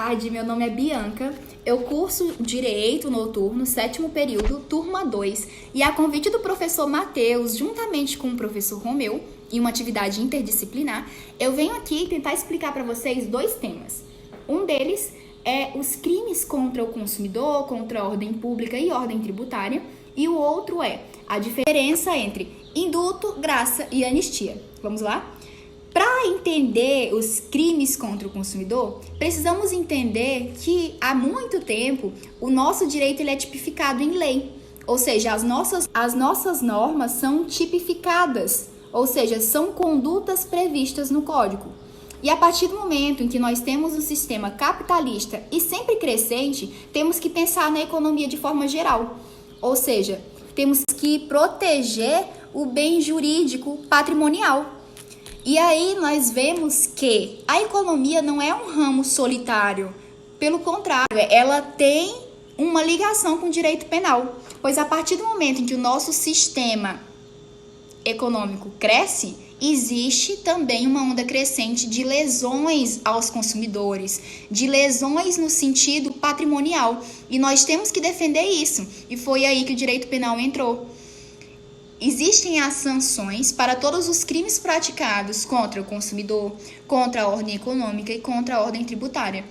tarde, meu nome é Bianca, eu curso Direito Noturno, 7º período, turma 2, e a convite do professor Matheus, juntamente com o professor Romeu, em uma atividade interdisciplinar, eu venho aqui tentar explicar para vocês 2 temas. Um deles é os crimes contra o consumidor, contra a ordem pública e ordem tributária, e o outro é a diferença entre indulto, graça e anistia. Vamos lá? Para entender os crimes contra o consumidor, precisamos entender que há muito tempo o nosso direito ele é tipificado em lei, ou seja, as nossas normas são tipificadas, ou seja, são condutas previstas no Código. E a partir do momento em que nós temos um sistema capitalista e sempre crescente, temos que pensar na economia de forma geral, ou seja, temos que proteger o bem jurídico patrimonial. E aí nós vemos que a economia não é um ramo solitário, pelo contrário, ela tem uma ligação com o direito penal, pois a partir do momento em que o nosso sistema econômico cresce, existe também uma onda crescente de lesões aos consumidores, de lesões no sentido patrimonial, e nós temos que defender isso, e foi aí que o direito penal entrou. Existem as sanções para todos os crimes praticados contra o consumidor, contra a ordem econômica e contra a ordem tributária.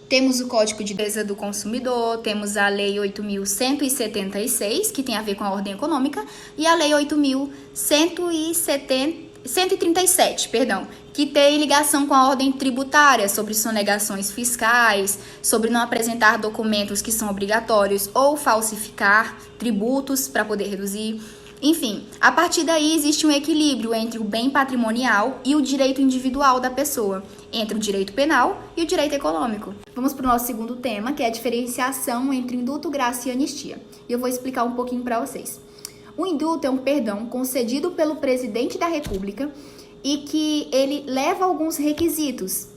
Temos o Código de Defesa do Consumidor, temos a Lei 8.176, que tem a ver com a ordem econômica, e a Lei 8.137, que tem ligação com a ordem tributária, sobre sonegações fiscais, sobre não apresentar documentos que são obrigatórios ou falsificar tributos para poder reduzir. Enfim, a partir daí existe um equilíbrio entre o bem patrimonial e o direito individual da pessoa, entre o direito penal e o direito econômico. Vamos para o nosso segundo tema, que é a diferenciação entre indulto, graça e anistia. E eu vou explicar um pouquinho para vocês. O indulto é um perdão concedido pelo presidente da República e que ele leva alguns requisitos.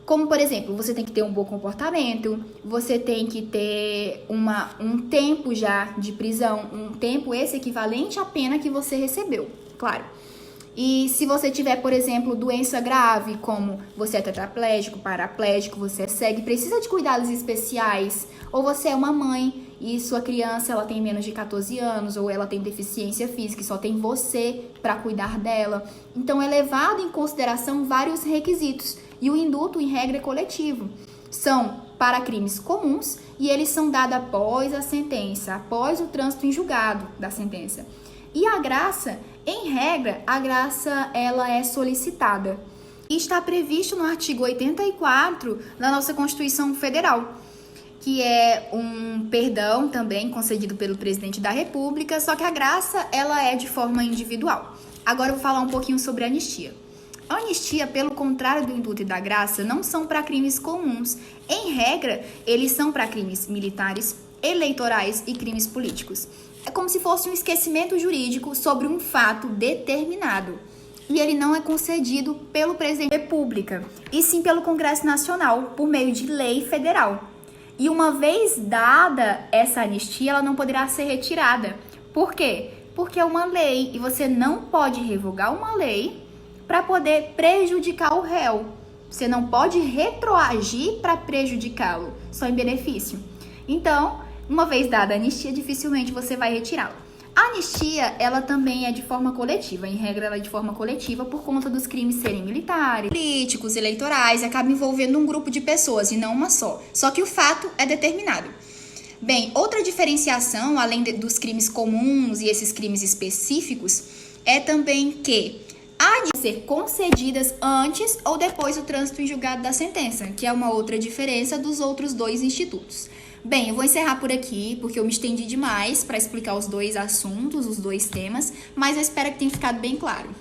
Como, por exemplo, você tem que ter um bom comportamento, você tem que ter um tempo já de prisão, um tempo esse equivalente à pena que você recebeu, claro. E se você tiver, por exemplo, doença grave, como você é tetraplégico, paraplégico, você é cego, precisa de cuidados especiais, ou você é uma mãe e sua criança ela tem menos de 14 anos, ou ela tem deficiência física e só tem você para cuidar dela. Então, é levado em consideração vários requisitos. E o indulto, em regra, é coletivo. São para crimes comuns e eles são dados após a sentença, após o trânsito em julgado da sentença. E a graça, em regra, a graça ela é solicitada. E está previsto no artigo 84 da nossa Constituição Federal, que é um perdão também concedido pelo presidente da República, só que a graça ela é de forma individual. Agora eu vou falar um pouquinho sobre a anistia. A anistia, pelo contrário do indulto e da graça, não são para crimes comuns. Em regra, eles são para crimes militares, eleitorais e crimes políticos. É como se fosse um esquecimento jurídico sobre um fato determinado. E ele não é concedido pelo presidente da República, e sim pelo Congresso Nacional, por meio de lei federal. E uma vez dada essa anistia, ela não poderá ser retirada. Por quê? Porque é uma lei, e você não pode revogar uma lei para poder prejudicar o réu. Você não pode retroagir para prejudicá-lo, só em benefício. Então, uma vez dada a anistia, dificilmente você vai retirá-la. A anistia, ela também é de forma coletiva. Em regra, ela é de forma coletiva por conta dos crimes serem militares, políticos, eleitorais, acaba envolvendo um grupo de pessoas e não uma só. Só que o fato é determinado. Bem, outra diferenciação, além dos crimes comuns e esses crimes específicos, é também que há de ser concedidas antes ou depois do trânsito em julgado da sentença, que é uma outra diferença dos outros 2 institutos. Bem, eu vou encerrar por aqui, porque eu me estendi demais para explicar os 2 assuntos, os 2 temas, mas eu espero que tenha ficado bem claro.